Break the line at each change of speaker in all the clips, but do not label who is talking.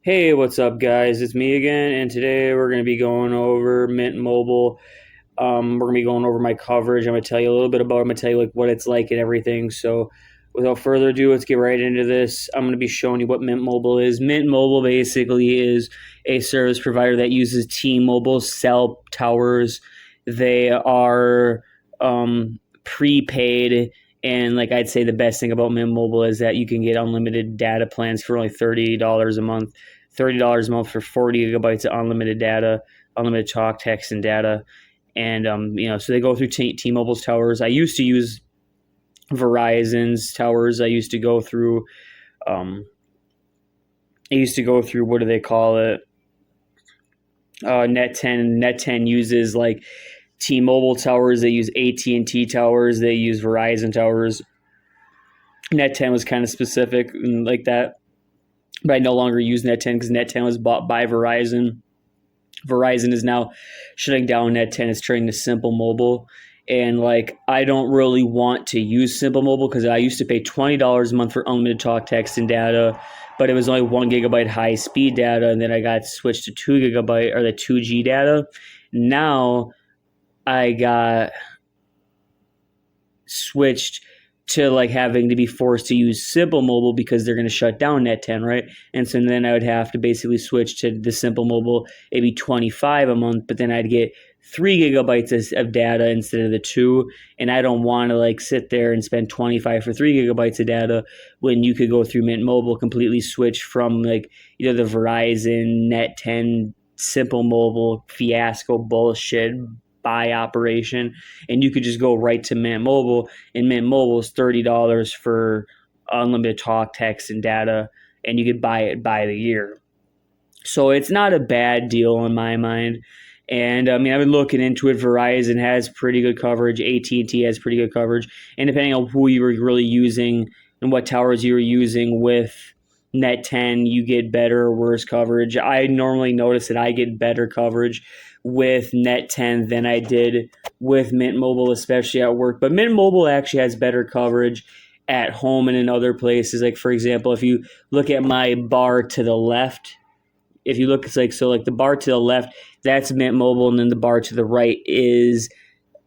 Hey, what's up, guys? It's me again, and today we're going to be going over Mint Mobile. We're going to be going over my coverage. I'm going to tell you a little bit about it. I'm going to tell you like what it's like and everything. So, without further ado, let's get right into this. I'm going to be showing you what Mint Mobile is. Mint Mobile basically is a service provider that uses T-Mobile cell towers. They are prepaid. And like I'd say the best thing about Mint Mobile is that you can get unlimited data plans for only $30 a month. $30 a month for 40 gigabytes of unlimited data, unlimited talk, text, and data. And so they go through T-Mobile's towers. I used to use Verizon's towers. I used to go through. What do they call it? Net 10. Net 10 uses like T-Mobile towers. They use AT&T towers. They use Verizon towers. Net 10 was kind of specific and like that. But I no longer use Net 10 because Net 10 was bought by Verizon. Verizon is now shutting down Net 10. It's turning to Simple Mobile. And like, I don't really want to use Simple Mobile because I used to pay $20 a month for unlimited talk, text, and data, but it was only 1 gigabyte high speed data. And then I got switched to 2 gigabyte or the 2G data. Now I got switched to like having to be forced to use Simple Mobile because they're going to shut down Net 10, right? And so then I would have to basically switch to the Simple Mobile, maybe $25 a month, but then I'd get 3 gigabytes of data instead of the 2. And I don't want to like sit there and spend 25 for 3 gigabytes of data when you could go through Mint Mobile, completely switch from like the Verizon Net 10 Simple Mobile fiasco bullshit buy operation, and you could just go right to Mint Mobile, and Mint Mobile is $30 for unlimited talk, text, and data, and you could buy it by the year. So it's not a bad deal in my mind. And I've been looking into it. Verizon has pretty good coverage. AT&T has pretty good coverage. And depending on who you were really using and what towers you were using with Net 10, you get better or worse coverage. I normally notice that I get better coverage with Net 10 than I did with Mint Mobile, especially at work. But Mint Mobile actually has better coverage at home and in other places. Like, for example, if you look at my bar to the left, if you look, it's like, so like the bar to the left, that's Mint Mobile, and then the bar to the right is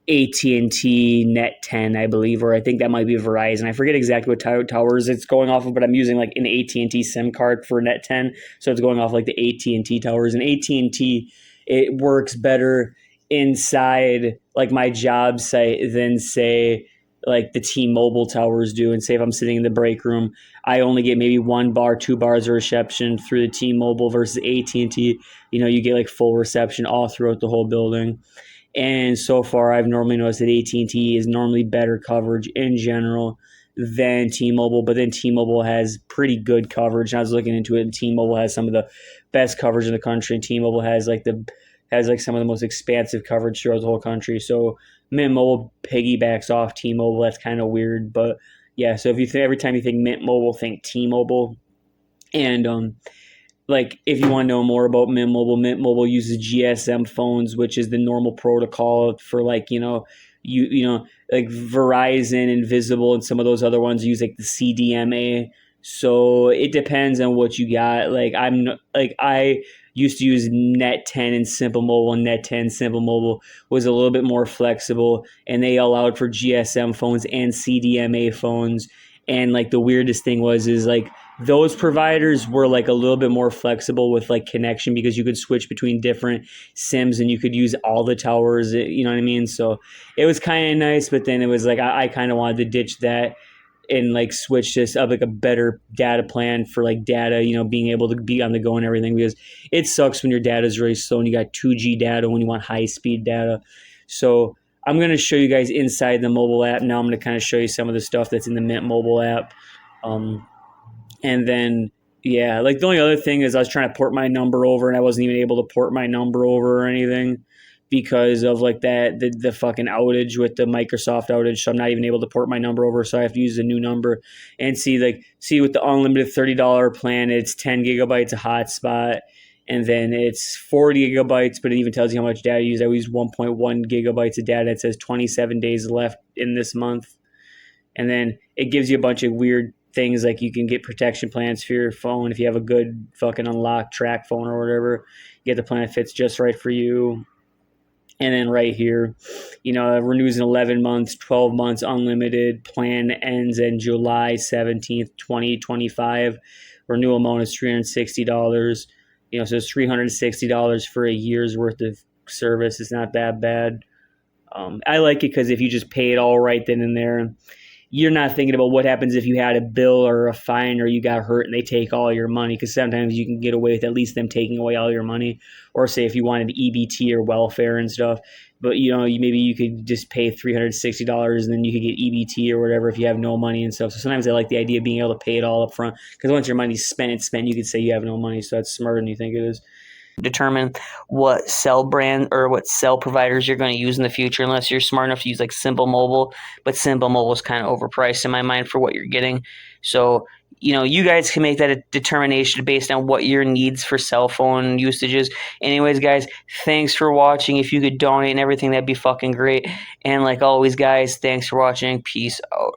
AT&T Net 10, I believe, or I think that might be Verizon. I forget exactly what towers it's going off of, but I'm using like an AT&T SIM card for Net 10, so it's going off like the AT&T towers. And AT&T, it works better inside like my job site than say like the T-Mobile towers do. And say if I'm sitting in the break room, I only get maybe 1 bar, 2 bars of reception through the T-Mobile versus AT&T. You get like full reception all throughout the whole building. And so far, I've normally noticed that AT&T is normally better coverage in general than T-Mobile, but then T-Mobile has pretty good coverage. And I was looking into it, and T-Mobile has some of the best coverage in the country, and T-Mobile has some of the most expansive coverage throughout the whole country. So Mint Mobile piggybacks off T-Mobile. That's kind of weird, but yeah. So if you every time you think Mint Mobile, think T-Mobile, and like if you want to know more about Mint Mobile uses GSM phones, which is the normal protocol for like like Verizon, Invisible, and some of those other ones use like the CDMA. So it depends on what you got. Like I used to use Net 10 and Simple Mobile, and Net 10 Simple Mobile was a little bit more flexible, and they allowed for GSM phones and CDMA phones. And like the weirdest thing is like those providers were like a little bit more flexible with like connection because you could switch between different SIMs and you could use all the towers, you know what I mean? So it was kind of nice, but then it was like I kind of wanted to ditch that and like switch this up like a better data plan for like data, being able to be on the go and everything, because it sucks when your data is really slow and you got 2G data when you want high speed data. So I'm going to show you guys inside the mobile app. Now I'm going to kind of show you some of the stuff that's in the Mint mobile app. And then, yeah, like the only other thing is I was trying to port my number over and I wasn't even able to port my number over or anything because of like the fucking outage with the Microsoft outage. So I'm not even able to port my number over. So I have to use a new number and see with the unlimited $30 plan, it's 10 gigabytes of hotspot. And then it's 40 gigabytes, but it even tells you how much data you use. I use 1.1 gigabytes of data. It says 27 days left in this month. And then it gives you a bunch of weird things like you can get protection plans for your phone if you have a good fucking unlocked track phone or whatever. You get the plan that fits just right for you. And then right here, it renews in 11 months, 12 months, unlimited. Plan ends in July 17th, 2025. Renewal amount is $360. So it's $360 for a year's worth of service. It's not that bad. I like it because if you just pay it all right then and there, you're not thinking about what happens if you had a bill or a fine or you got hurt and they take all your money, because sometimes you can get away with at least them taking away all your money. Or say if you wanted EBT or welfare and stuff, but maybe you could just pay $360 and then you could get EBT or whatever if you have no money and stuff. So sometimes I like the idea of being able to pay it all up front, because once your money's spent, you could say you have no money. So that's smarter than you think it is. Determine what cell brand or what cell providers you're going to use in the future, unless you're smart enough to use like Simple Mobile. But Simple Mobile is kind of overpriced in my mind for what you're getting. So you guys can make that a determination based on what your needs for cell phone usage is. Anyways, guys, thanks for watching. If you could donate and everything, that'd be fucking great. And like always, guys, thanks for watching. Peace out.